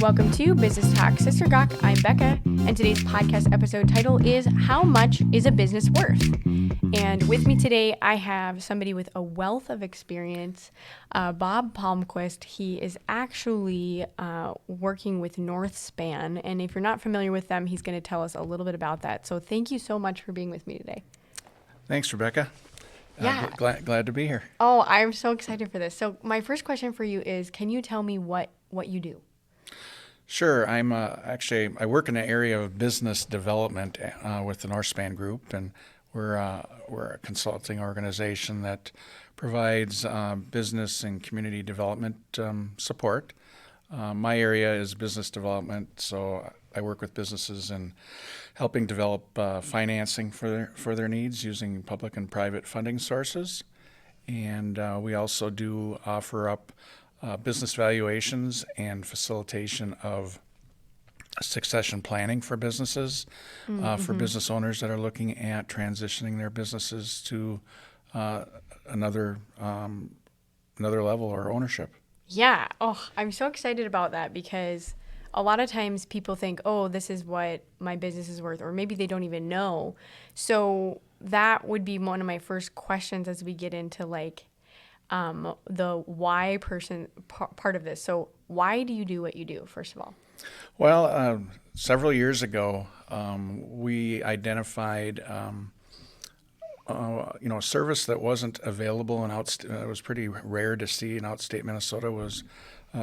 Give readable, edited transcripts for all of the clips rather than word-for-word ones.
Welcome to Business Talk Sister Gawk. I'm Becca, and today's podcast episode title is How Much is a Business Worth? And with me today, I have somebody with a wealth of experience, Bob Palmquist. He is actually working with Northspan, and if you're not familiar with them, he's going to tell us a little bit about that. So thank you so much for being with me today. Thanks, Rebecca. Yeah. Glad to be here. Oh, I'm so excited for this. So my first question for you is, can you tell me what you do? Sure. I work in the area of business development with the Northspan Group, and we're a consulting organization that provides business and community development support. My area is business development, so I work with businesses in helping develop financing for their needs using public and private funding sources. And we also do offer up business valuations and facilitation of succession planning for businesses, for business owners that are looking at transitioning their businesses to another level or ownership. Yeah. Oh, I'm so excited about that because a lot of times people think, oh, this is what my business is worth, or maybe they don't even know. So that would be one of my first questions as we get into the why part of this. So why do you do what you do, first of all? Well, several years ago, we identified a service that wasn't available it was pretty rare to see in outstate Minnesota was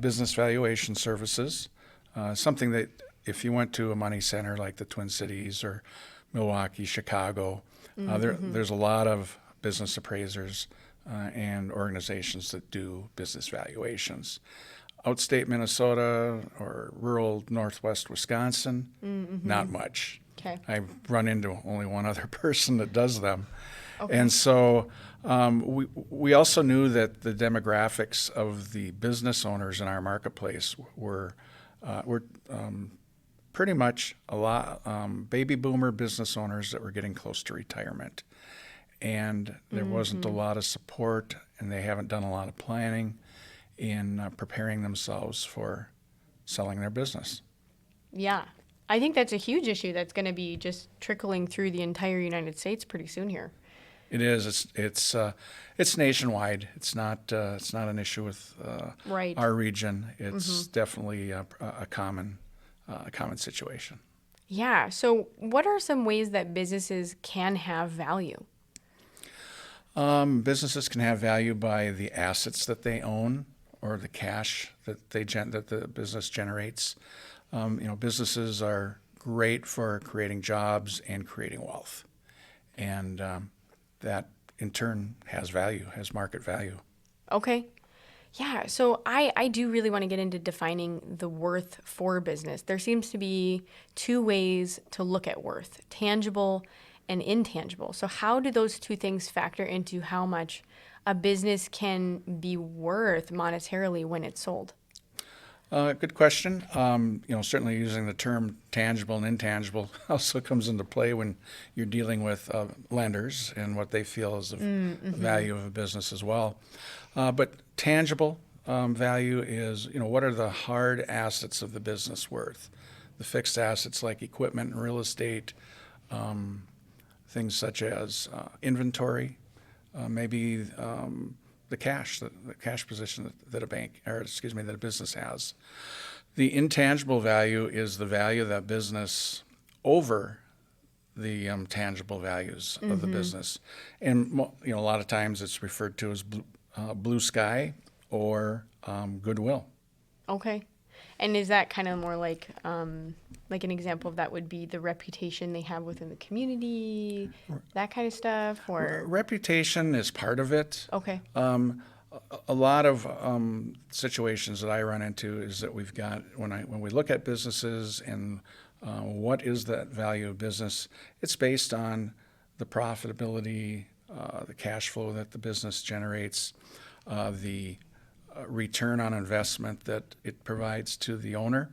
business valuation services. Something that if you went to a money center like the Twin Cities or Milwaukee, Chicago, there's a lot of business appraisers and organizations that do business valuations. Outstate Minnesota or rural northwest Wisconsin, not much. Okay. I've run into only one other person that does them. Okay. And so we also knew that the demographics of the business owners in our marketplace were pretty much a lot baby boomer business owners that were getting close to retirement. And there wasn't a lot of support, and they haven't done a lot of planning in preparing themselves for selling their business. Yeah. I think that's a huge issue that's going to be just trickling through the entire United States pretty soon here. It is. It's nationwide. It's not an issue with right. our region. It's definitely a common situation. Yeah. So what are some ways that businesses can have value? Businesses can have value by the assets that they own or the cash that that the business generates. Businesses are great for creating jobs and creating wealth, and that in turn has value, has market value. Okay. Yeah. So I do really want to get into defining the worth for business. There seems to be two ways to look at worth: tangible and intangible. So how do those two things factor into how much a business can be worth monetarily when it's sold? Good question. Certainly using the term tangible and intangible also comes into play when you're dealing with lenders and what they feel is the value of a business as well. But tangible value is, what are the hard assets of the business worth? The fixed assets like equipment and real estate, things such as inventory, maybe the cash position that a business has. The intangible value is the value of that business over the tangible values of the business, and a lot of times it's referred to as blue sky or goodwill. Okay. And is that kind of more like an example of that would be the reputation they have within the community, that kind of stuff? Or reputation is part of it. Okay. A lot of situations that I run into is that we've got when we look at businesses and what is that value of business, it's based on the profitability, the cash flow that the business generates, the return on investment that it provides to the owner.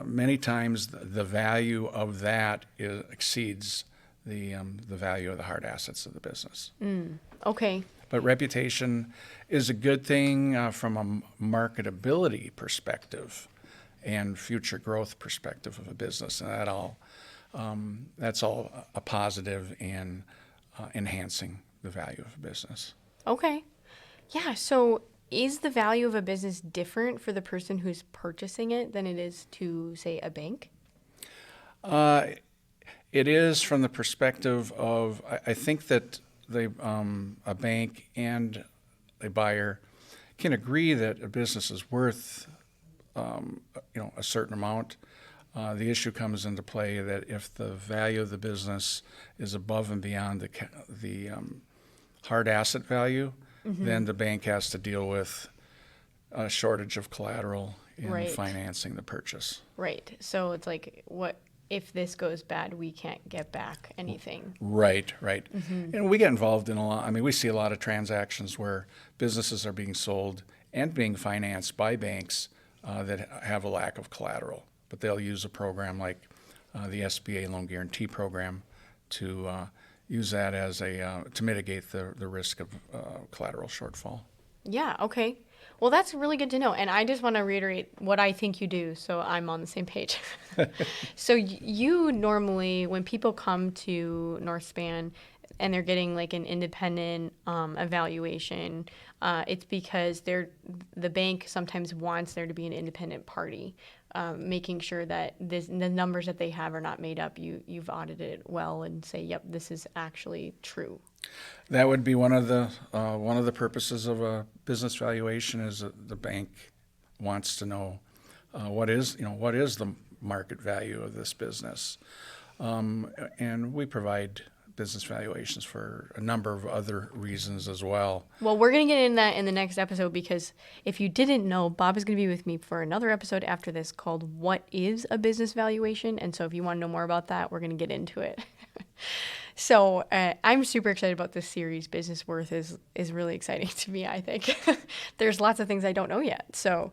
Many times the value of that exceeds the value of the hard assets of the business. Okay. But reputation is a good thing from a marketability perspective and future growth perspective of a business, and that's all a positive in enhancing the value of a business. Okay. Yeah. So is the value of a business different for the person who's purchasing it than it is to, say, a bank? It is from the perspective of, I think that a bank and a buyer can agree that a business is worth a certain amount. The issue comes into play that if the value of the business is above and beyond the hard asset value, then the bank has to deal with a shortage of collateral in financing the purchase. Right. So it's like, what if this goes bad, we can't get back anything. Right. And we get involved in a lot. I mean, we see a lot of transactions where businesses are being sold and being financed by banks that have a lack of collateral. But they'll use a program like the SBA Loan Guarantee Program to use that as to mitigate the risk of collateral shortfall. Yeah, okay. Well, that's really good to know. And I just want to reiterate what I think you do so I'm on the same page. So you normally, when people come to Northspan and they're getting like an independent evaluation, it's because the bank sometimes wants there to be an independent party, making sure that the numbers that they have are not made up. You've audited it well and say, yep, this is actually true. That would be one of the purposes of a business valuation, is that the bank wants to know what is the market value of this business, and we provide business valuations for a number of other reasons as well. Well, we're going to get into that in the next episode, because if you didn't know, Bob is going to be with me for another episode after this called What is a Business Valuation? And so if you want to know more about that, we're going to get into it. So I'm super excited about this series. Business Worth is really exciting to me, I think. There's lots of things I don't know yet. So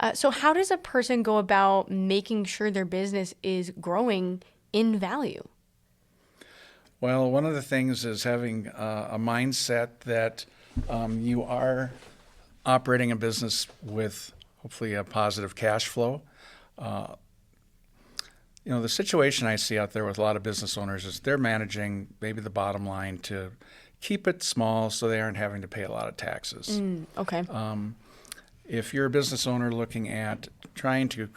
how does a person go about making sure their business is growing in value? Well, one of the things is having a mindset that you are operating a business with hopefully a positive cash flow. The situation I see out there with a lot of business owners is they're managing maybe the bottom line to keep it small so they aren't having to pay a lot of taxes. Okay. If you're a business owner looking at trying to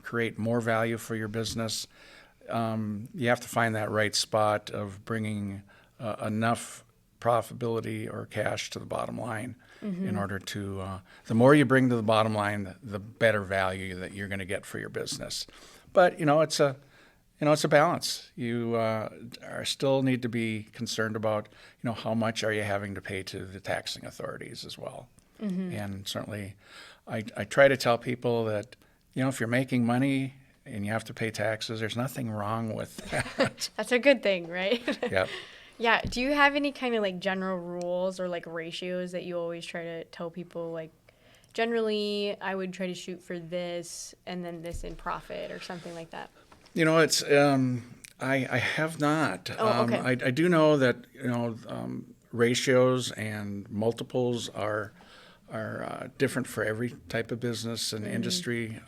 create more value for your business, you have to find that right spot of bringing enough profitability or cash to the bottom line in order to, the more you bring to the bottom line, the better value that you're going to get for your business. But, it's a balance. You still need to be concerned about, how much are you having to pay to the taxing authorities as well. And certainly I try to tell people that, if you're making money and you have to pay taxes, there's nothing wrong with that. That's a good thing, right? Yep. Yeah. Do you have any kind of like general rules or like ratios that you always try to tell people, like, generally I would try to shoot for this and then this in profit or something like that? It's I have not. Oh, okay. I do know that ratios and multiples are different for every type of business and industry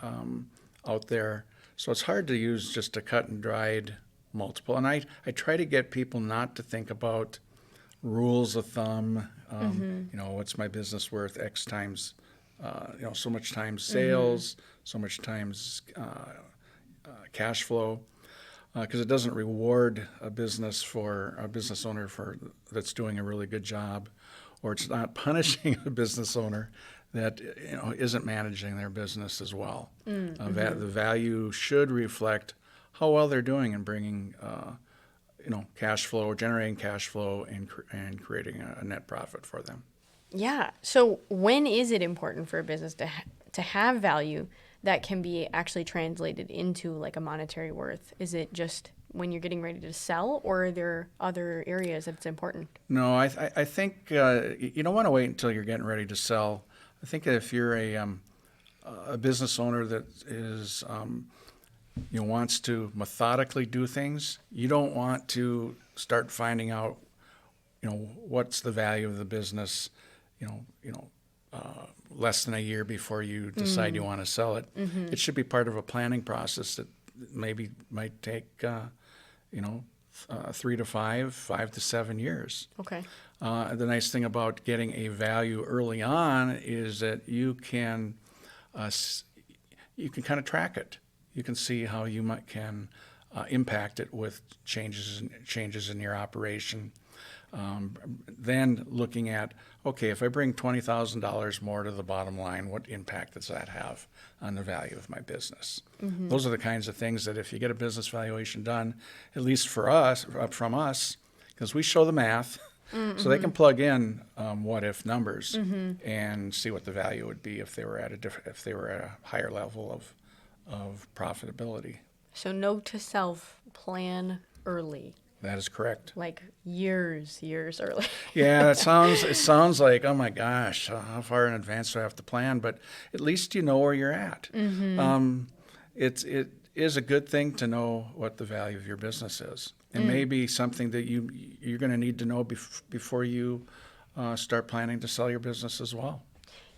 out there. So it's hard to use just a cut and dried multiple. And I try to get people not to think about rules of thumb. What's my business worth? X times, so much times sales, so much times cash flow, because it doesn't reward a business owner that's doing a really good job, or it's not punishing a business owner that isn't managing their business as well. The value should reflect how well they're doing in bringing cash flow, generating cash flow, and creating a net profit for them. Yeah. So when is it important for a business to have value that can be actually translated into like a monetary worth? Is it just when you're getting ready to sell, or are there other areas that it's important? No, I think you don't want to wait until you're getting ready to sell. I think if you're a business owner that is wants to methodically do things, you don't want to start finding out, what's the value of the business, less than a year before you decide you want to sell it. It should be part of a planning process that maybe might take, 3 to 5 to 7 years. Okay. The nice thing about getting a value early on is that you can kind of track it. You can see how you can impact it with changes in your operation. Then looking at, okay, if I bring $20,000 more to the bottom line, what impact does that have on the value of my business? Those are the kinds of things that if you get a business valuation done, at least from us, because we show the math, so they can plug in what if numbers and see what the value would be if they were at a higher level of profitability. So note to self, plan early. That is correct. Like years early. Yeah, it sounds like, oh my gosh, how far in advance do I have to plan? But at least you know where you're at. It is a good thing to know what the value of your business is. And maybe something that you're going to need to know before you start planning to sell your business as well.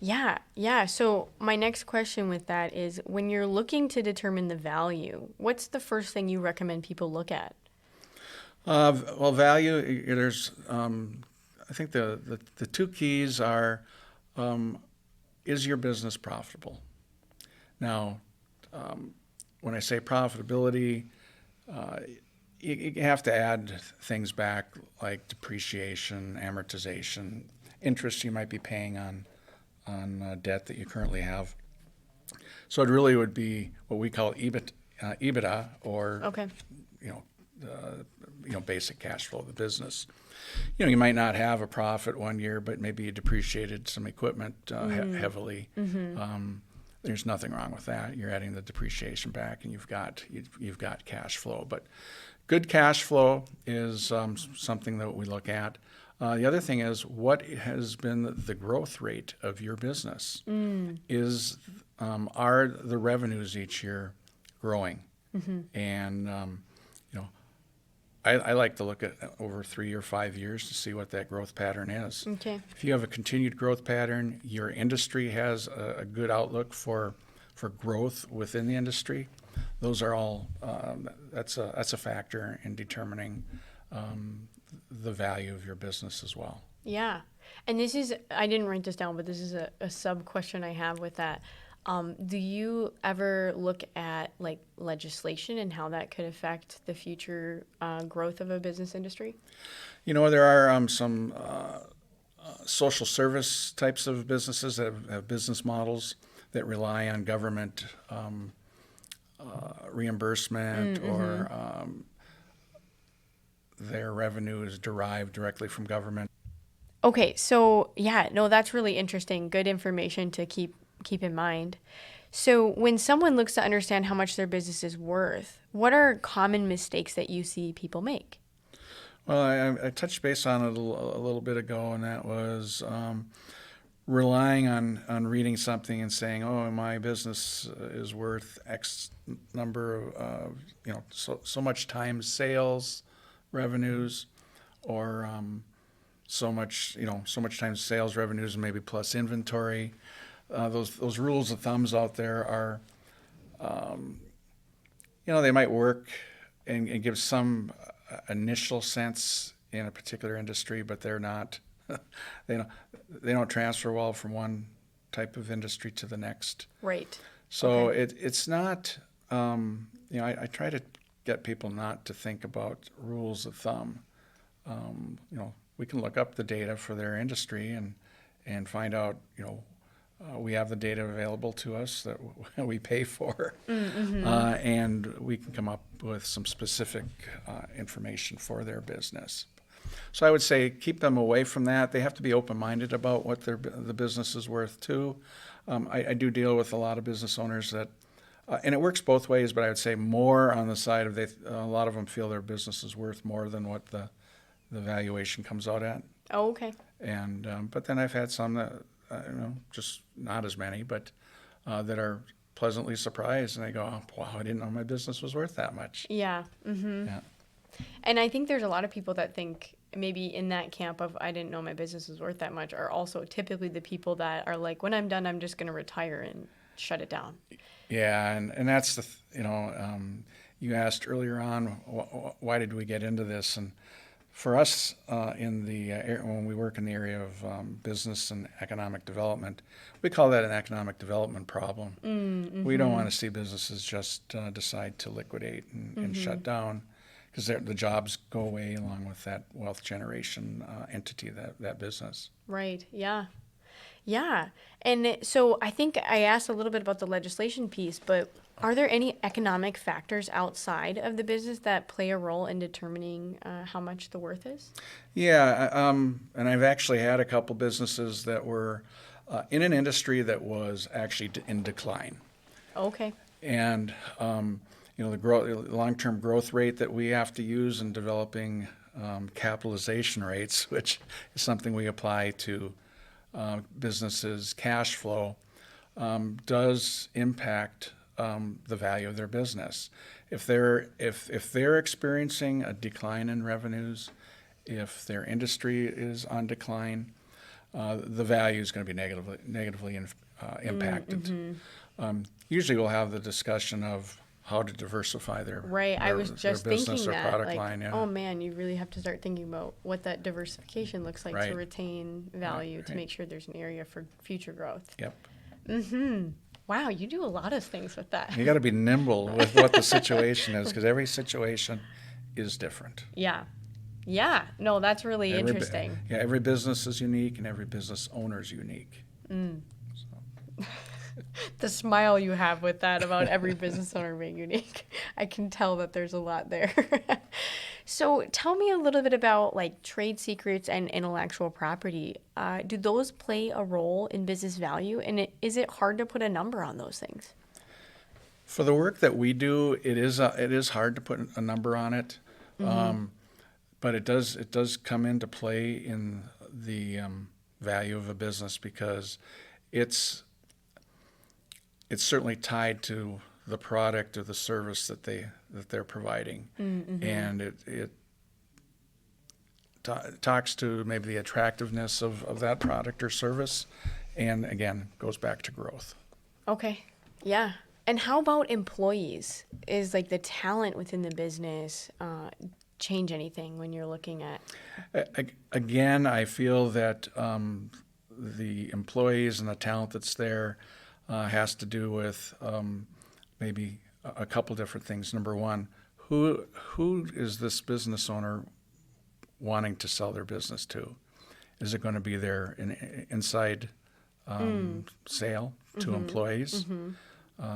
Yeah. So my next question with that is, when you're looking to determine the value, what's the first thing you recommend people look at? Well, value, there's, I think the two keys are, is your business profitable? Now, when I say profitability, you have to add things back like depreciation, amortization, interest you might be paying on debt that you currently have. So it really would be what we call EBITDA, or Okay. Basic cash flow of the business. You might not have a profit one year, but maybe you depreciated some equipment heavily. There's nothing wrong with that. You're adding the depreciation back, and you've got cash flow. But good cash flow is something that we look at. The other thing is, what has been the growth rate of your business? Are the revenues each year growing? And I like to look at over 3 or 5 years to see what that growth pattern is. Okay. If you have a continued growth pattern, your industry has a good outlook for growth within the industry. Those are all that's a factor in determining the value of your business as well. Yeah. And this is, I didn't write this down, but this is a sub question I have with that. Do you ever look at like legislation and how that could affect the future growth of a business industry? There are some social service types of businesses that have business models that rely on government reimbursement, or their revenue is derived directly from government. Okay, so yeah, no, that's really interesting. Good information to keep in mind. So when someone looks to understand how much their business is worth, what are common mistakes that you see people make? Well, I touched base on it a little bit ago, and that was relying on reading something and saying, oh, my business is worth X number of, so much times sales revenues, or so much times sales revenues, and maybe plus inventory. Those rules of thumbs out there are, they might work and give some initial sense in a particular industry, but they're not. They don't transfer well from one type of industry to the next. Right. So Okay. it's not. I try to get people not to think about rules of thumb. We can look up the data for their industry and find out. We have the data available to us that we pay for, and we can come up with some specific information for their business. So I would say keep them away from that. They have to be open-minded about what the business is worth too. I do deal with a lot of business owners that, and it works both ways, but I would say more on the side of a lot of them feel their business is worth more than what the valuation comes out at. Oh, okay. And but then I've had some that, just not as many, but that are pleasantly surprised, and they go, oh, wow, I didn't know my business was worth that much. Yeah. Mm-hmm. Yeah. And I think there's a lot of people that think maybe in that camp of I didn't know my business was worth that much are also typically the people that are like, when I'm done, I'm just going to retire and shut it down. Yeah, and that's you asked earlier on, why did we get into this? And for us, when we work in the area of business and economic development, we call that an economic development problem. We don't want to see businesses just decide to liquidate and shut down, because the jobs go away along with that wealth generation entity, that business. Right. Yeah. Yeah. And so I think I asked a little bit about the legislation piece, but are there any economic factors outside of the business that play a role in determining how much the worth is? Yeah, and I've actually had a couple businesses that were in an industry that was actually in decline. Okay. And the long-term growth rate that we have to use in developing capitalization rates, which is something we apply to businesses' cash flow, does impact the value of their business. If they're experiencing a decline in revenues, if their industry is on decline, the value is going to be negatively impacted. Usually, we'll have the discussion of how to diversify their Right. I was just their business thinking or that, product like, line. Yeah. oh man, you really have to start thinking about what that diversification looks like Right. to retain value, to Right. make sure there's an area for future growth. Yep. Wow, you do a lot of things with that. You got to be nimble with what the situation is, because every situation is different. Yeah. Yeah. No, that's really interesting. Every business is unique, and every business owner is unique. The smile you have with that about every business owner being unique. I can tell that there's a lot there. So tell me a little bit about like trade secrets and intellectual property. Do those play a role in business value? And is it hard to put a number on those things? For the work that we do, it is hard to put a number on it, but it does come into play in the value of a business, because it's certainly tied to the product or the service that they're providing, and it talks to maybe the attractiveness of that product or service, and again goes back to growth. Okay. Yeah. And how about employees? Is like the talent within the business change anything when you're looking at? Again, I feel that the employees and the talent that's there has to do with maybe a couple different things. Number one, who is this business owner wanting to sell their business to? Is it going to be their inside sale to employees?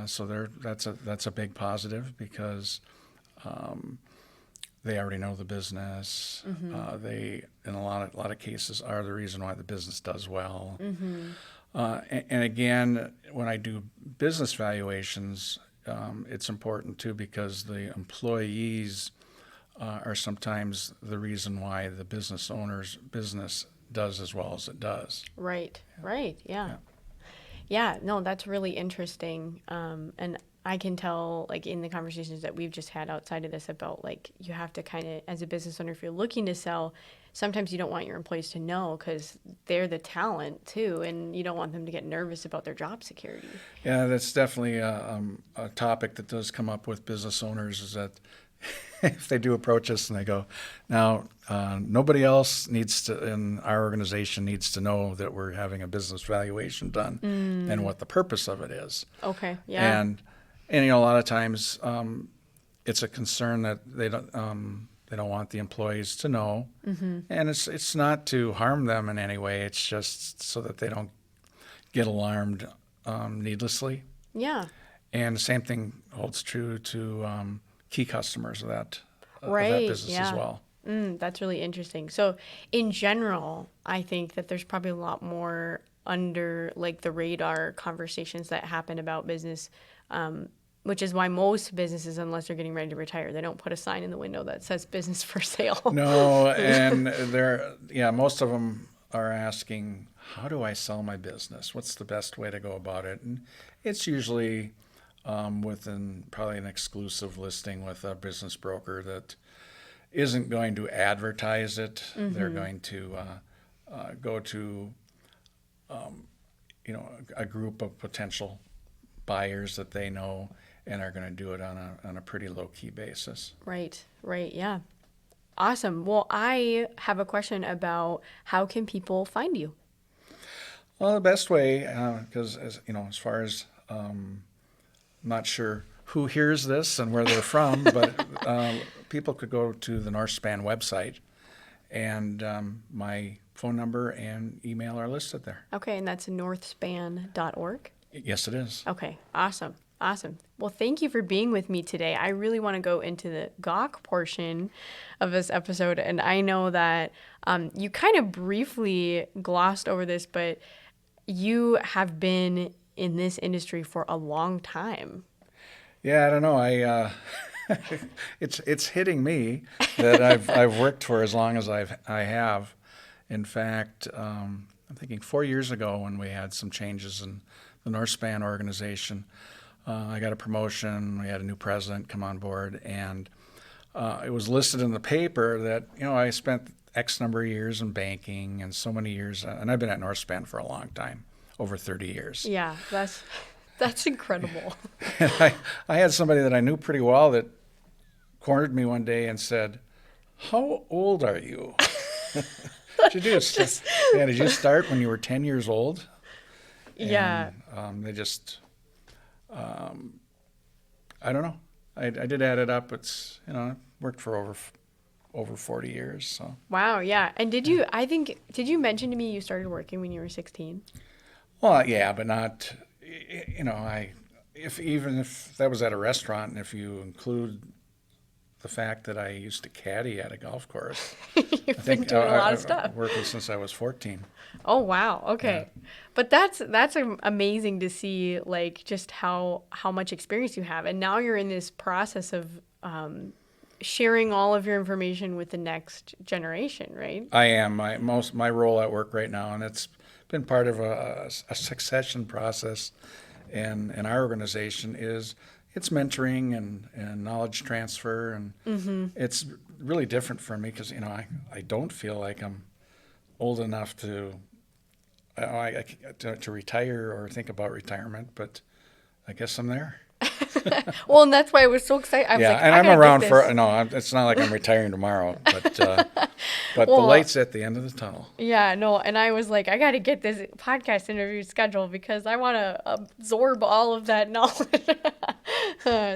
So that's a big positive, because they already know the business. They, in a lot of cases, are the reason why the business does well. And again, when I do business valuations, it's important too, because the employees are sometimes the reason why the business owner's business does as well as it does. Right. Right. Yeah. Yeah. No, that's really interesting. And I can tell, like, in the conversations that we've just had outside of this about, like, you have to kind of, as a business owner, if you're looking to sell, sometimes you don't want your employees to know, because they're the talent too, and you don't want them to get nervous about their job security. Yeah, that's definitely a topic that does come up with business owners, is that if they do approach us and they go, now, nobody else in our organization needs to know that we're having a business valuation done and what the purpose of it is. Okay, yeah. And a lot of times it's a concern that they don't want the employees to know, and it's not to harm them in any way. It's just so that they don't get alarmed needlessly. Yeah. And the same thing holds true to key customers of that business as well. That's really interesting. So in general, I think that there's probably a lot more under like the radar conversations that happen about business, which is why most businesses, unless they're getting ready to retire, they don't put a sign in the window that says business for sale. No, and most of them are asking, how do I sell my business? What's the best way to go about it? And it's usually within probably an exclusive listing with a business broker that isn't going to advertise it. They're going to go to a group of potential buyers that they know and are going to do it on a pretty low-key basis. Right, yeah. Awesome. Well, I have a question about how can people find you? Well, the best way, because as far as I'm not sure who hears this and where they're from, but people could go to the Northspan website, and my phone number and email are listed there. Okay, and that's northspan.org? Yes, it is. Okay, awesome. Well, thank you for being with me today. I really want to go into the gawk portion of this episode, and I know that you kind of briefly glossed over this, but you have been in this industry for a long time. Yeah, I don't know. It's hitting me that I've worked for as long as I have. In fact, I'm thinking 4 years ago when we had some changes in the Northspan organization, I got a promotion. We had a new president come on board, and it was listed in the paper that I spent X number of years in banking and so many years, and I've been at Northspan for a long time, over 30 years. Yeah, that's incredible. And I had somebody that I knew pretty well that cornered me one day and said, "How old are you?" Did you did you start when you were 10 years old? Yeah. And they just, I don't know. I did add it up. It's, worked for over 40 years. So. Wow, yeah. And did you mention to me you started working when you were 16? Well, yeah, but not, even if that was at a restaurant, and if you include the fact that I used to caddy at a golf course. You've been doing a lot of stuff. I've worked since I was 14. Oh, wow. Okay. Yeah. But that's amazing to see, like, just how much experience you have. And now you're in this process of sharing all of your information with the next generation, right? I am. My role at work right now, and it's been part of a succession process in our organization, is it's mentoring and knowledge transfer, and it's really different for me because I don't feel like I'm old enough to retire or think about retirement, but I guess I'm there. Well, and that's why I was so excited. I was like, and I'm around for it's not like I'm retiring tomorrow, but the light's at the end of the tunnel. Yeah, no, and I was like, I got to get this podcast interview scheduled because I want to absorb all of that knowledge.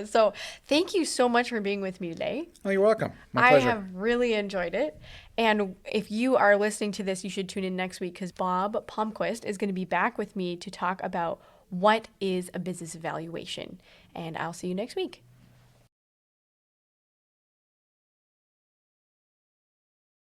So thank you so much for being with me today. Oh, you're welcome. My pleasure. I have really enjoyed it. And if you are listening to this, you should tune in next week because Bob Palmquist is going to be back with me to talk about what is a business evaluation. And I'll see you next week.